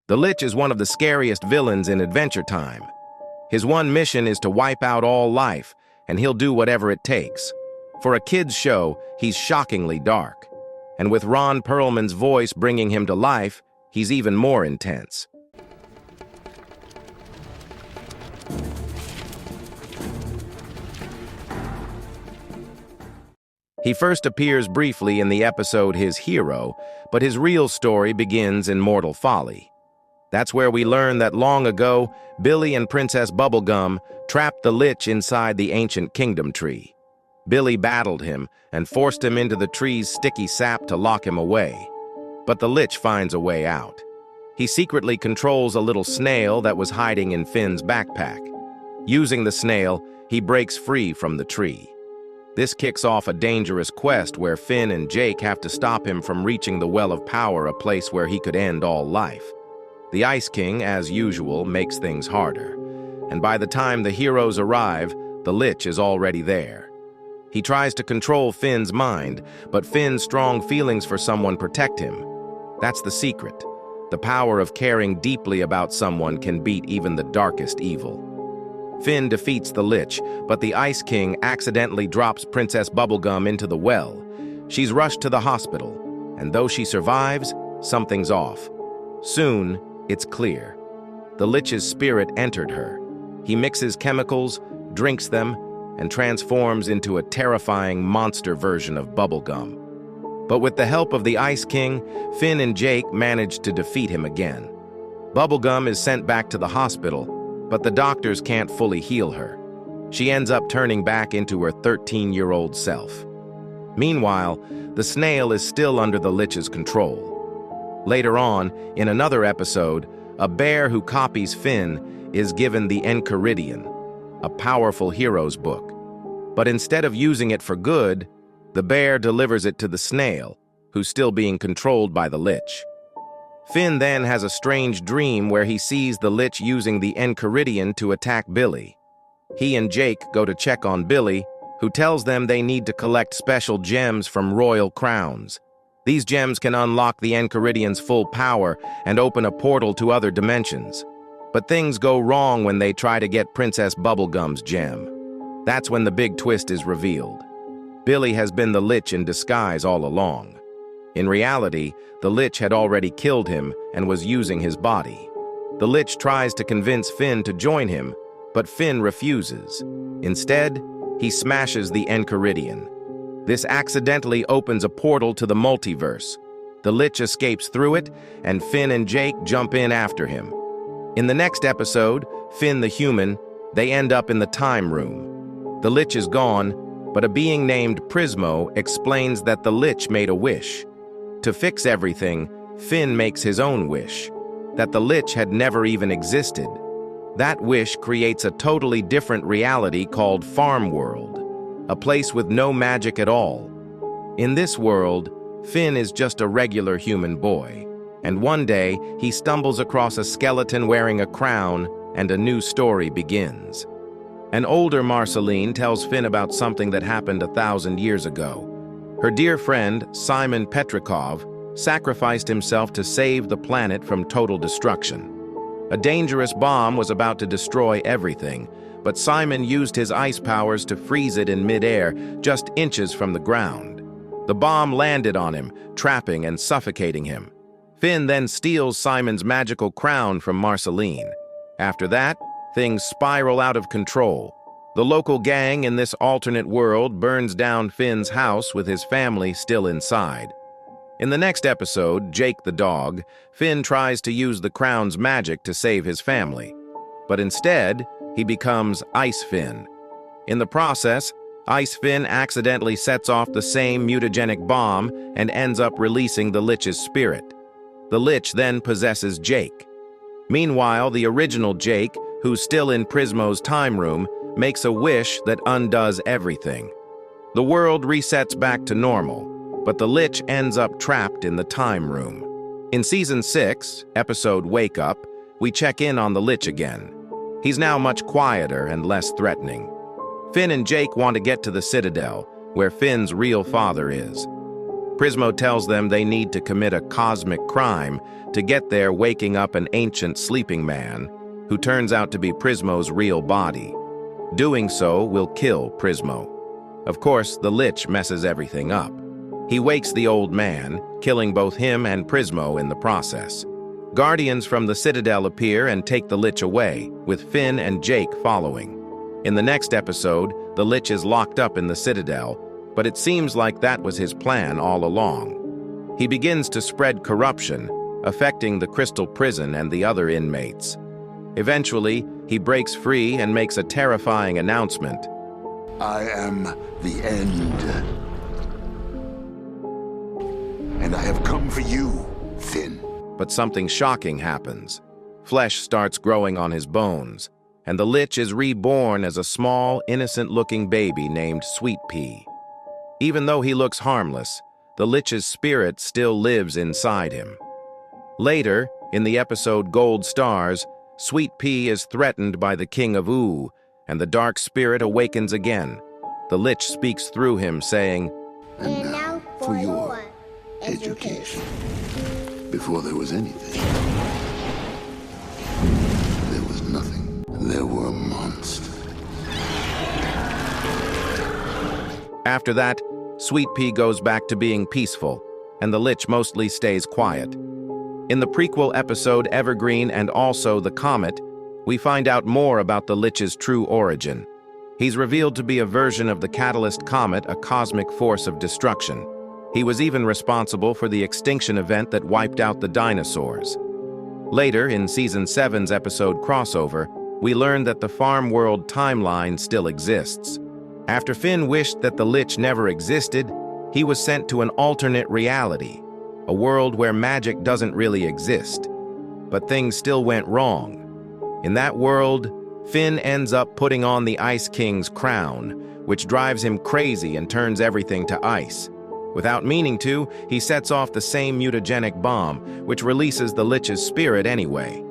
The Lich is one of the scariest villains in Adventure Time. His one mission is to wipe out all life, and he'll do whatever it takes. For a kid's show, he's shockingly dark. And with Ron Perlman's voice bringing him to life, he's even more intense. He first appears briefly in the episode His Hero, but his real story begins in Mortal Folly. That's where we learn that long ago, Billy and Princess Bubblegum trapped the Lich inside the ancient kingdom tree. Billy battled him and forced him into the tree's sticky sap to lock him away. But the Lich finds a way out. He secretly controls a little snail that was hiding in Finn's backpack. Using the snail, he breaks free from the tree. This kicks off a dangerous quest where Finn and Jake have to stop him from reaching the Well of Power, a place where he could end all life. The Ice King, as usual, makes things harder. And by the time the heroes arrive, the Lich is already there. He tries to control Finn's mind, but Finn's strong feelings for someone protect him. That's the secret. The power of caring deeply about someone can beat even the darkest evil. Finn defeats the Lich, but the Ice King accidentally drops Princess Bubblegum into the well. She's rushed to the hospital, and though she survives, something's off. Soon, it's clear. The Lich's spirit entered her. He mixes chemicals, drinks them, and transforms into a terrifying monster version of Bubblegum. But with the help of the Ice King, Finn and Jake manage to defeat him again. Bubblegum is sent back to the hospital, but the doctors can't fully heal her. She ends up turning back into her 13-year-old self. Meanwhile, the snail is still under the Lich's control. Later on, in another episode, a bear who copies Finn is given the Enchiridion, a powerful hero's book. But instead of using it for good, the bear delivers it to the snail, who's still being controlled by the Lich. Finn then has a strange dream where he sees the Lich using the Enchiridion to attack Billy. He and Jake go to check on Billy, who tells them they need to collect special gems from royal crowns. These gems can unlock the Enchiridion's full power and open a portal to other dimensions. But things go wrong when they try to get Princess Bubblegum's gem. That's when the big twist is revealed. Billy has been the Lich in disguise all along. In reality, the Lich had already killed him and was using his body. The Lich tries to convince Finn to join him, but Finn refuses. Instead, he smashes the Enchiridion. This accidentally opens a portal to the multiverse. The Lich escapes through it, and Finn and Jake jump in after him. In the next episode, Finn the human, they end up in the time room. The Lich is gone, but a being named Prismo explains that the Lich made a wish. To fix everything, Finn makes his own wish, that the Lich had never even existed. That wish creates a totally different reality called Farm World, a place with no magic at all. In this world, Finn is just a regular human boy, and one day he stumbles across a skeleton wearing a crown, and a new story begins. An older Marceline tells Finn about something that happened 1,000 years ago. Her dear friend, Simon Petrikov, sacrificed himself to save the planet from total destruction. A dangerous bomb was about to destroy everything, but Simon used his ice powers to freeze it in midair, just inches from the ground. The bomb landed on him, trapping and suffocating him. Finn then steals Simon's magical crown from Marceline. After that, things spiral out of control. The local gang in this alternate world burns down Finn's house with his family still inside. In the next episode, Jake the dog, Finn tries to use the crown's magic to save his family. But instead, he becomes Ice Finn. In the process, Ice Finn accidentally sets off the same mutagenic bomb and ends up releasing the Lich's spirit. The Lich then possesses Jake. Meanwhile, the original Jake, who's still in Prismo's time room, makes a wish that undoes everything. The world resets back to normal, but the Lich ends up trapped in the time room. In Season 6, episode Wake Up, we check in on the Lich again. He's now much quieter and less threatening. Finn and Jake want to get to the Citadel, where Finn's real father is. Prismo tells them they need to commit a cosmic crime to get there waking up an ancient sleeping man, who turns out to be Prismo's real body. Doing so will kill Prismo. Of course, the Lich messes everything up. He wakes the old man, killing both him and Prismo in the process. Guardians from the Citadel appear and take the Lich away, with Finn and Jake following. In the next episode, the Lich is locked up in the Citadel, but it seems like that was his plan all along. He begins to spread corruption, affecting the Crystal Prison and the other inmates. Eventually, he breaks free and makes a terrifying announcement. I am the end. And I have come for you, Finn. But something shocking happens. Flesh starts growing on his bones, and the Lich is reborn as a small, innocent-looking baby named Sweet Pea. Even though he looks harmless, the Lich's spirit still lives inside him. Later, in the episode Gold Stars, Sweet Pea is threatened by the King of Oo, and the dark spirit awakens again. The Lich speaks through him, saying, And now for your education. Before there was anything, there was nothing. There were monsters. After that, Sweet Pea goes back to being peaceful, and the Lich mostly stays quiet. In the prequel episode Evergreen and also The Comet, we find out more about the Lich's true origin. He's revealed to be a version of the Catalyst Comet, a cosmic force of destruction. He was even responsible for the extinction event that wiped out the dinosaurs. Later, in Season 7's episode Crossover, we learn that the Farm World timeline still exists. After Finn wished that the Lich never existed, he was sent to an alternate reality, a world where magic doesn't really exist. But things still went wrong. In that world, Finn ends up putting on the Ice King's crown, which drives him crazy and turns everything to ice. Without meaning to, he sets off the same mutagenic bomb, which releases the Lich's spirit anyway.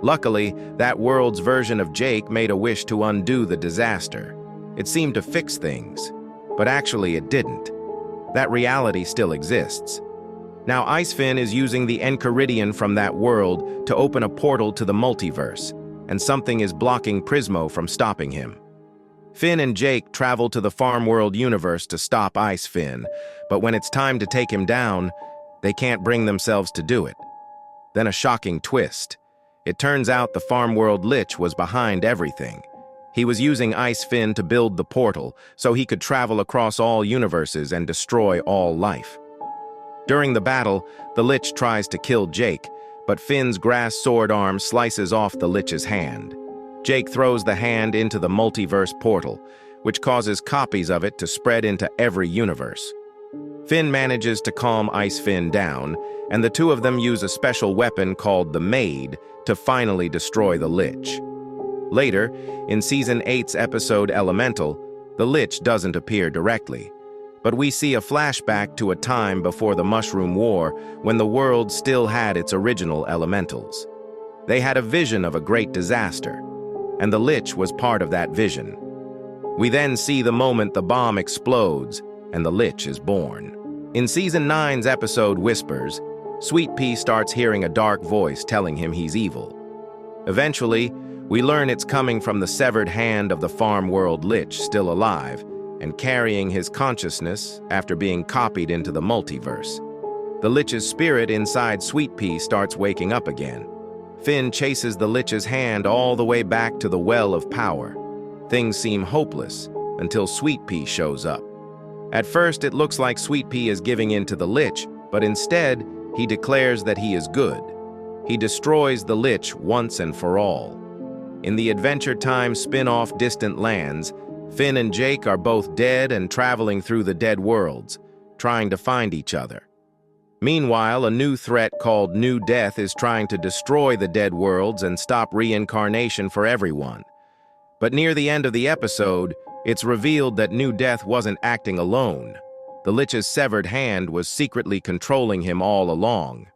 Luckily, that world's version of Jake made a wish to undo the disaster. It seemed to fix things, but actually it didn't. That reality still exists. Now Icefin is using the Enchiridion from that world to open a portal to the multiverse, and something is blocking Prismo from stopping him. Finn and Jake travel to the Farm World universe to stop Icefin, but when it's time to take him down, they can't bring themselves to do it. Then a shocking twist. It turns out the Farm World Lich was behind everything. He was using Icefin to build the portal, so he could travel across all universes and destroy all life. During the battle, the Lich tries to kill Jake, but Finn's grass sword arm slices off the Lich's hand. Jake throws the hand into the multiverse portal, which causes copies of it to spread into every universe. Finn manages to calm Icefin down, and the two of them use a special weapon called the Maid to finally destroy the Lich. Later, in Season 8's episode Elemental, the Lich doesn't appear directly, but we see a flashback to a time before the Mushroom War when the world still had its original elementals. They had a vision of a great disaster, and the Lich was part of that vision. We then see the moment the bomb explodes and the Lich is born. In Season 9's episode Whispers, Sweet Pea starts hearing a dark voice telling him he's evil. Eventually, we learn it's coming from the severed hand of the Farm World Lich still alive and carrying his consciousness after being copied into the multiverse. The Lich's spirit inside Sweet Pea starts waking up again. Finn chases the Lich's hand all the way back to the Well of Power. Things seem hopeless until Sweet Pea shows up. At first, it looks like Sweet Pea is giving in to the Lich, but instead, he declares that he is good. He destroys the Lich once and for all. In the Adventure Time spin-off Distant Lands, Finn and Jake are both dead and traveling through the dead worlds, trying to find each other. Meanwhile, a new threat called New Death is trying to destroy the dead worlds and stop reincarnation for everyone. But near the end of the episode, it's revealed that New Death wasn't acting alone. The Lich's severed hand was secretly controlling him all along.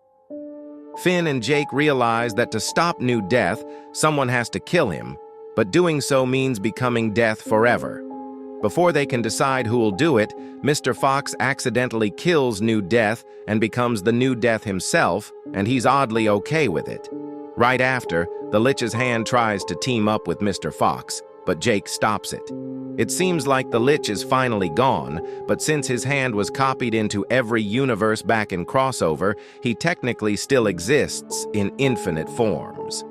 Finn and Jake realize that to stop New Death, someone has to kill him, but doing so means becoming Death forever. Before they can decide who will do it, Mr. Fox accidentally kills New Death and becomes the New Death himself, and he's oddly okay with it. Right after, the Lich's hand tries to team up with Mr. Fox, but Jake stops it. It seems like the Lich is finally gone, but since his hand was copied into every universe back in Crossover, he technically still exists in infinite forms.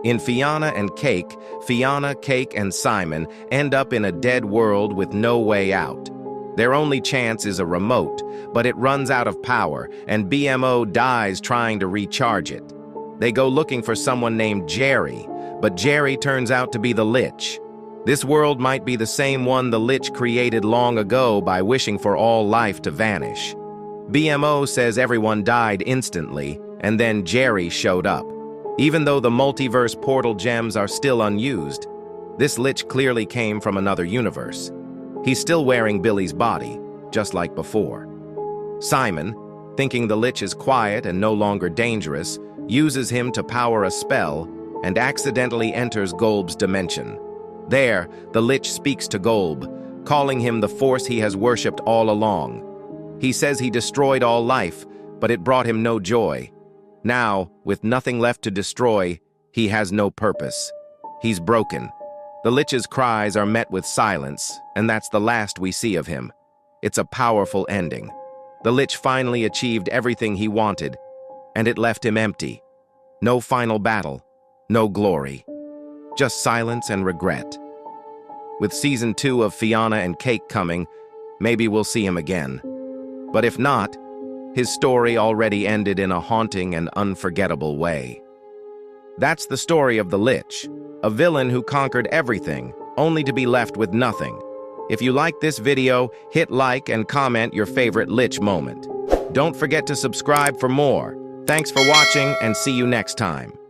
In Fionna and Cake, Fionna, Cake, and Simon end up in a dead world with no way out. Their only chance is a remote, but it runs out of power, and BMO dies trying to recharge it. They go looking for someone named Jerry, but Jerry turns out to be the Lich. This world might be the same one the Lich created long ago by wishing for all life to vanish. BMO says everyone died instantly, and then Jerry showed up. Even though the multiverse portal gems are still unused, this Lich clearly came from another universe. He's still wearing Billy's body, just like before. Simon, thinking the Lich is quiet and no longer dangerous, uses him to power a spell and accidentally enters Golb's dimension. There, the Lich speaks to Golb, calling him the force he has worshipped all along. He says he destroyed all life, but it brought him no joy. Now, with nothing left to destroy, he has no purpose. He's broken. The Lich's cries are met with silence, and that's the last we see of him. It's a powerful ending. The Lich finally achieved everything he wanted, and it left him empty. No final battle, no glory. Just silence and regret. With Season 2 of Fionna and Cake coming, maybe we'll see him again. But if not, his story already ended in a haunting and unforgettable way. That's the story of the Lich, a villain who conquered everything, only to be left with nothing. If you like this video, hit like and comment your favorite Lich moment. Don't forget to subscribe for more. Thanks for watching, and see you next time.